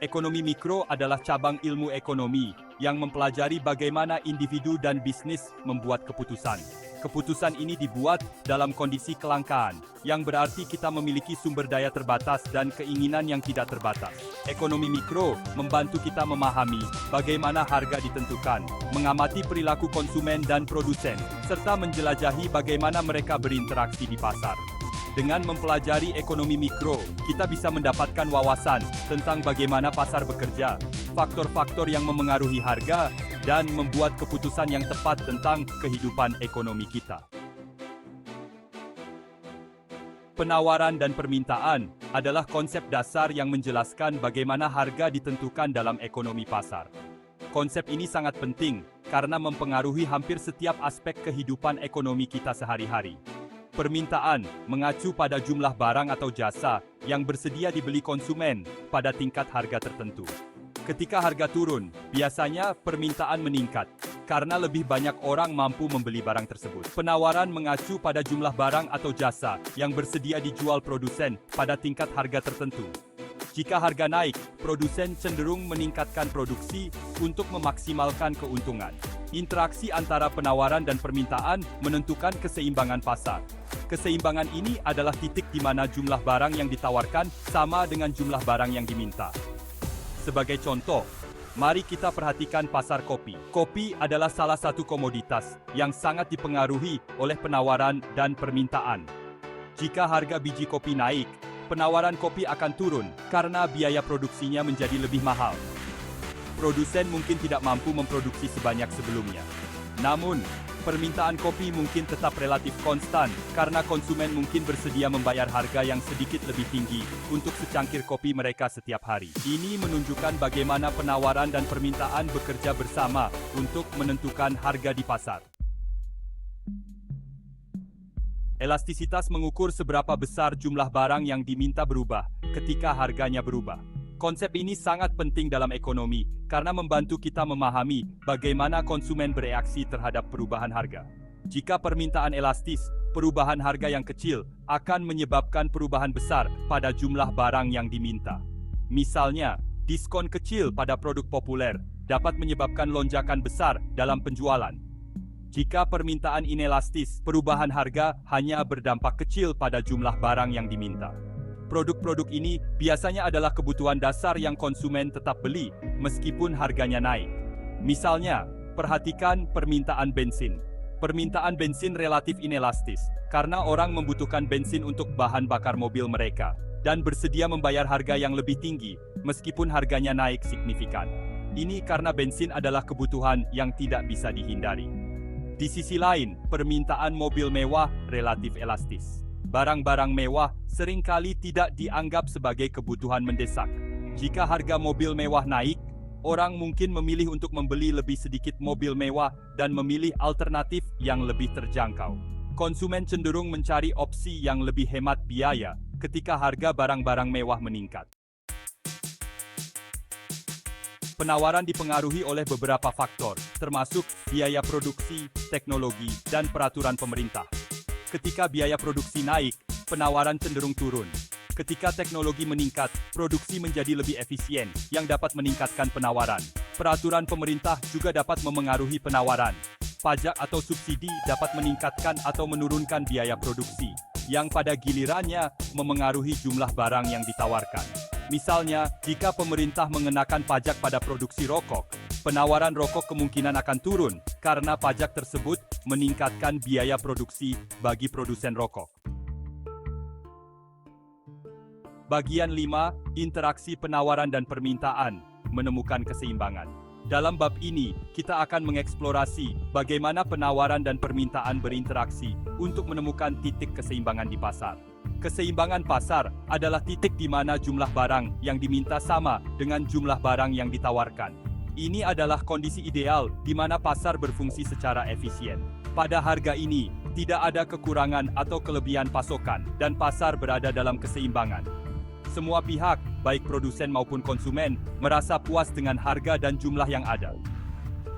Ekonomi mikro adalah cabang ilmu ekonomi yang mempelajari bagaimana individu dan bisnis membuat keputusan. Keputusan ini dibuat dalam kondisi kelangkaan, yang berarti kita memiliki sumber daya terbatas dan keinginan yang tidak terbatas. Ekonomi mikro membantu kita memahami bagaimana harga ditentukan, mengamati perilaku konsumen dan produsen, serta menjelajahi bagaimana mereka berinteraksi di pasar. Dengan mempelajari ekonomi mikro, kita bisa mendapatkan wawasan tentang bagaimana pasar bekerja, faktor-faktor yang memengaruhi harga, dan membuat keputusan yang tepat tentang kehidupan ekonomi kita. Penawaran dan permintaan adalah konsep dasar yang menjelaskan bagaimana harga ditentukan dalam ekonomi pasar. Konsep ini sangat penting karena mempengaruhi hampir setiap aspek kehidupan ekonomi kita sehari-hari. Permintaan mengacu pada jumlah barang atau jasa yang bersedia dibeli konsumen pada tingkat harga tertentu. Ketika harga turun, biasanya permintaan meningkat karena lebih banyak orang mampu membeli barang tersebut. Penawaran mengacu pada jumlah barang atau jasa yang bersedia dijual produsen pada tingkat harga tertentu. Jika harga naik, produsen cenderung meningkatkan produksi untuk memaksimalkan keuntungan. Interaksi antara penawaran dan permintaan menentukan keseimbangan pasar. Keseimbangan ini adalah titik di mana jumlah barang yang ditawarkan sama dengan jumlah barang yang diminta. Sebagai contoh, mari kita perhatikan pasar kopi. Kopi adalah salah satu komoditas yang sangat dipengaruhi oleh penawaran dan permintaan. Jika harga biji kopi naik, penawaran kopi akan turun karena biaya produksinya menjadi lebih mahal. Produsen mungkin tidak mampu memproduksi sebanyak sebelumnya. Namun, permintaan kopi mungkin tetap relatif konstan karena konsumen mungkin bersedia membayar harga yang sedikit lebih tinggi untuk secangkir kopi mereka setiap hari. Ini menunjukkan bagaimana penawaran dan permintaan bekerja bersama untuk menentukan harga di pasar. Elastisitas mengukur seberapa besar jumlah barang yang diminta berubah ketika harganya berubah. Konsep ini sangat penting dalam ekonomi karena membantu kita memahami bagaimana konsumen bereaksi terhadap perubahan harga. Jika permintaan elastis, perubahan harga yang kecil akan menyebabkan perubahan besar pada jumlah barang yang diminta. Misalnya, diskon kecil pada produk populer dapat menyebabkan lonjakan besar dalam penjualan. Jika permintaan inelastis, perubahan harga hanya berdampak kecil pada jumlah barang yang diminta. Produk-produk ini biasanya adalah kebutuhan dasar yang konsumen tetap beli, meskipun harganya naik. Misalnya, perhatikan permintaan bensin. Permintaan bensin relatif inelastis, karena orang membutuhkan bensin untuk bahan bakar mobil mereka, dan bersedia membayar harga yang lebih tinggi, meskipun harganya naik signifikan. Ini karena bensin adalah kebutuhan yang tidak bisa dihindari. Di sisi lain, permintaan mobil mewah relatif elastis. Barang-barang mewah seringkali tidak dianggap sebagai kebutuhan mendesak. Jika harga mobil mewah naik, orang mungkin memilih untuk membeli lebih sedikit mobil mewah dan memilih alternatif yang lebih terjangkau. Konsumen cenderung mencari opsi yang lebih hemat biaya ketika harga barang-barang mewah meningkat. Penawaran dipengaruhi oleh beberapa faktor, termasuk biaya produksi, teknologi, dan peraturan pemerintah. Ketika biaya produksi naik, penawaran cenderung turun. Ketika teknologi meningkat, produksi menjadi lebih efisien, yang dapat meningkatkan penawaran. Peraturan pemerintah juga dapat memengaruhi penawaran. Pajak atau subsidi dapat meningkatkan atau menurunkan biaya produksi, yang pada gilirannya memengaruhi jumlah barang yang ditawarkan. Misalnya, jika pemerintah mengenakan pajak pada produksi rokok, penawaran rokok kemungkinan akan turun karena pajak tersebut meningkatkan biaya produksi bagi produsen rokok. Bagian 5, interaksi penawaran dan permintaan, menemukan keseimbangan. Dalam bab ini, kita akan mengeksplorasi bagaimana penawaran dan permintaan berinteraksi untuk menemukan titik keseimbangan di pasar. Keseimbangan pasar adalah titik di mana jumlah barang yang diminta sama dengan jumlah barang yang ditawarkan. Ini adalah kondisi ideal di mana pasar berfungsi secara efisien. Pada harga ini, tidak ada kekurangan atau kelebihan pasokan, dan pasar berada dalam keseimbangan. Semua pihak, baik produsen maupun konsumen, merasa puas dengan harga dan jumlah yang ada.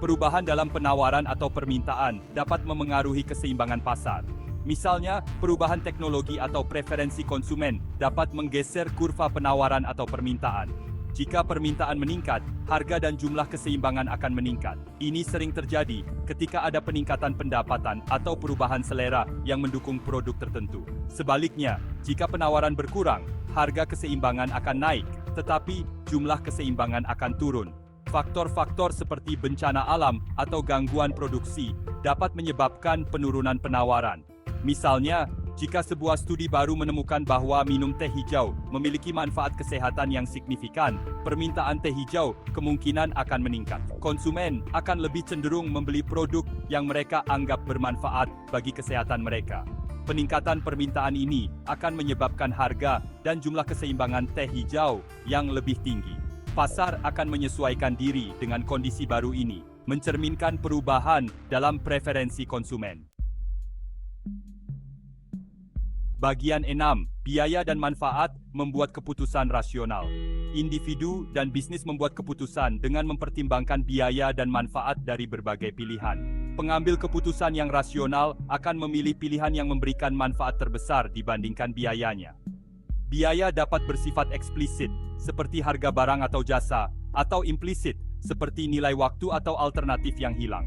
Perubahan dalam penawaran atau permintaan dapat memengaruhi keseimbangan pasar. Misalnya, perubahan teknologi atau preferensi konsumen dapat menggeser kurva penawaran atau permintaan. Jika permintaan meningkat, harga dan jumlah keseimbangan akan meningkat. Ini sering terjadi ketika ada peningkatan pendapatan atau perubahan selera yang mendukung produk tertentu. Sebaliknya, jika penawaran berkurang, harga keseimbangan akan naik, tetapi jumlah keseimbangan akan turun. Faktor-faktor seperti bencana alam atau gangguan produksi dapat menyebabkan penurunan penawaran. Misalnya, jika sebuah studi baru menemukan bahwa minum teh hijau memiliki manfaat kesehatan yang signifikan, permintaan teh hijau kemungkinan akan meningkat. Konsumen akan lebih cenderung membeli produk yang mereka anggap bermanfaat bagi kesehatan mereka. Peningkatan permintaan ini akan menyebabkan harga dan jumlah keseimbangan teh hijau yang lebih tinggi. Pasar akan menyesuaikan diri dengan kondisi baru ini, mencerminkan perubahan dalam preferensi konsumen. Bagian 6. Biaya dan manfaat membuat keputusan rasional. Individu dan bisnis membuat keputusan dengan mempertimbangkan biaya dan manfaat dari berbagai pilihan. Pengambil keputusan yang rasional akan memilih pilihan yang memberikan manfaat terbesar dibandingkan biayanya. Biaya dapat bersifat eksplisit, seperti harga barang atau jasa, atau implisit, seperti nilai waktu atau alternatif yang hilang.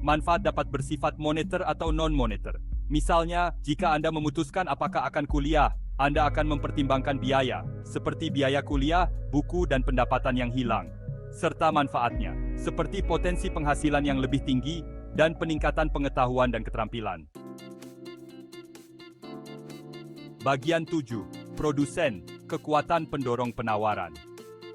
Manfaat dapat bersifat moneter atau non-moneter. Misalnya, jika Anda memutuskan apakah akan kuliah, Anda akan mempertimbangkan biaya, seperti biaya kuliah, buku dan pendapatan yang hilang, serta manfaatnya, seperti potensi penghasilan yang lebih tinggi dan peningkatan pengetahuan dan keterampilan. Bagian 7. Produsen, kekuatan pendorong penawaran.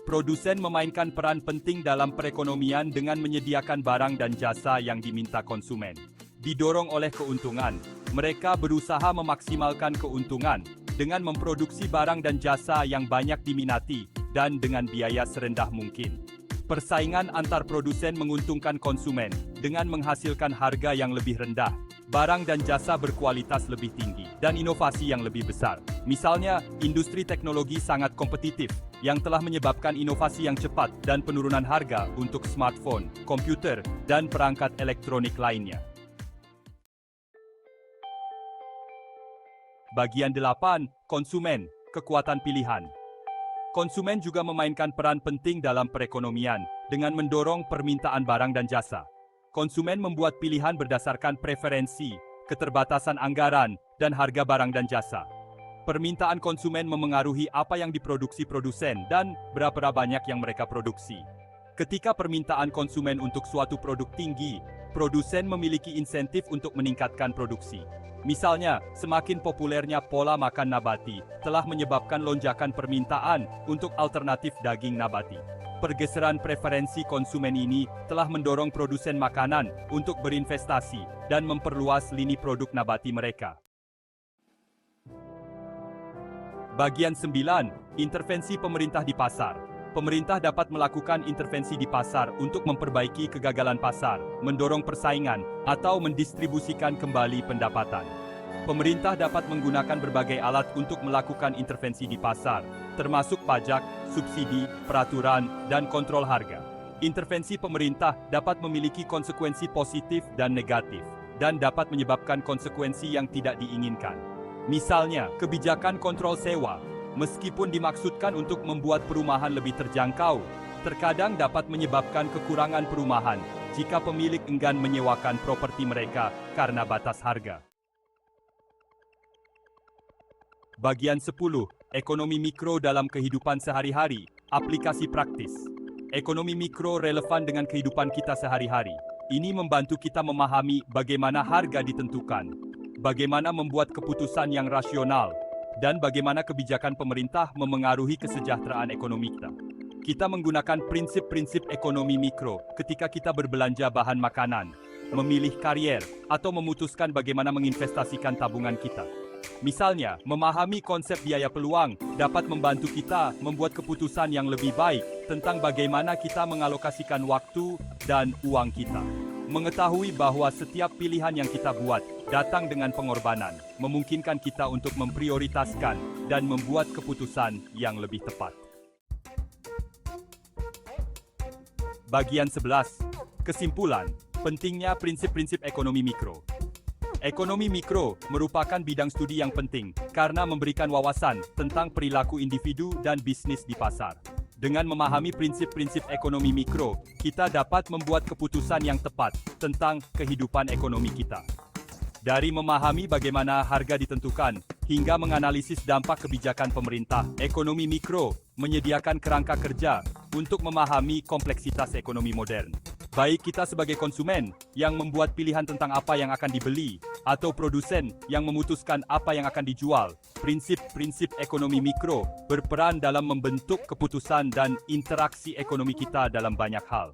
Produsen memainkan peran penting dalam perekonomian dengan menyediakan barang dan jasa yang diminta konsumen. Didorong oleh keuntungan, mereka berusaha memaksimalkan keuntungan dengan memproduksi barang dan jasa yang banyak diminati dan dengan biaya serendah mungkin. Persaingan antar produsen menguntungkan konsumen dengan menghasilkan harga yang lebih rendah, barang dan jasa berkualitas lebih tinggi, dan inovasi yang lebih besar. Misalnya, industri teknologi sangat kompetitif yang telah menyebabkan inovasi yang cepat dan penurunan harga untuk smartphone, komputer, dan perangkat elektronik lainnya. Bagian 8. Konsumen, kekuatan pilihan. Konsumen juga memainkan peran penting dalam perekonomian dengan mendorong permintaan barang dan jasa. Konsumen membuat pilihan berdasarkan preferensi, keterbatasan anggaran, dan harga barang dan jasa. Permintaan konsumen memengaruhi apa yang diproduksi produsen dan berapa banyak yang mereka produksi. Ketika permintaan konsumen untuk suatu produk tinggi, produsen memiliki insentif untuk meningkatkan produksi. Misalnya, semakin populernya pola makan nabati telah menyebabkan lonjakan permintaan untuk alternatif daging nabati. Pergeseran preferensi konsumen ini telah mendorong produsen makanan untuk berinvestasi dan memperluas lini produk nabati mereka. Bagian 9. Intervensi pemerintah di pasar. Pemerintah dapat melakukan intervensi di pasar untuk memperbaiki kegagalan pasar, mendorong persaingan, atau mendistribusikan kembali pendapatan. Pemerintah dapat menggunakan berbagai alat untuk melakukan intervensi di pasar, termasuk pajak, subsidi, peraturan, dan kontrol harga. Intervensi pemerintah dapat memiliki konsekuensi positif dan negatif, dan dapat menyebabkan konsekuensi yang tidak diinginkan. Misalnya, kebijakan kontrol sewa, meskipun dimaksudkan untuk membuat perumahan lebih terjangkau, terkadang dapat menyebabkan kekurangan perumahan jika pemilik enggan menyewakan properti mereka karena batas harga. Bagian 10. Ekonomi mikro dalam kehidupan sehari-hari, aplikasi praktis. Ekonomi mikro relevan dengan kehidupan kita sehari-hari. Ini membantu kita memahami bagaimana harga ditentukan, bagaimana membuat keputusan yang rasional, dan bagaimana kebijakan pemerintah memengaruhi kesejahteraan ekonomi kita. Kita menggunakan prinsip-prinsip ekonomi mikro ketika kita berbelanja bahan makanan, memilih karier, atau memutuskan bagaimana menginvestasikan tabungan kita. Misalnya, memahami konsep biaya peluang dapat membantu kita membuat keputusan yang lebih baik tentang bagaimana kita mengalokasikan waktu dan uang kita. Mengetahui bahwa setiap pilihan yang kita buat datang dengan pengorbanan, memungkinkan kita untuk memprioritaskan dan membuat keputusan yang lebih tepat. Bagian 11. Kesimpulan, pentingnya prinsip-prinsip ekonomi mikro. Ekonomi mikro merupakan bidang studi yang penting karena memberikan wawasan tentang perilaku individu dan bisnis di pasar. Dengan memahami prinsip-prinsip ekonomi mikro, kita dapat membuat keputusan yang tepat tentang kehidupan ekonomi kita. Dari memahami bagaimana harga ditentukan hingga menganalisis dampak kebijakan pemerintah, ekonomi mikro menyediakan kerangka kerja untuk memahami kompleksitas ekonomi modern. Baik kita sebagai konsumen yang membuat pilihan tentang apa yang akan dibeli, atau produsen yang memutuskan apa yang akan dijual, prinsip-prinsip ekonomi mikro berperan dalam membentuk keputusan dan interaksi ekonomi kita dalam banyak hal.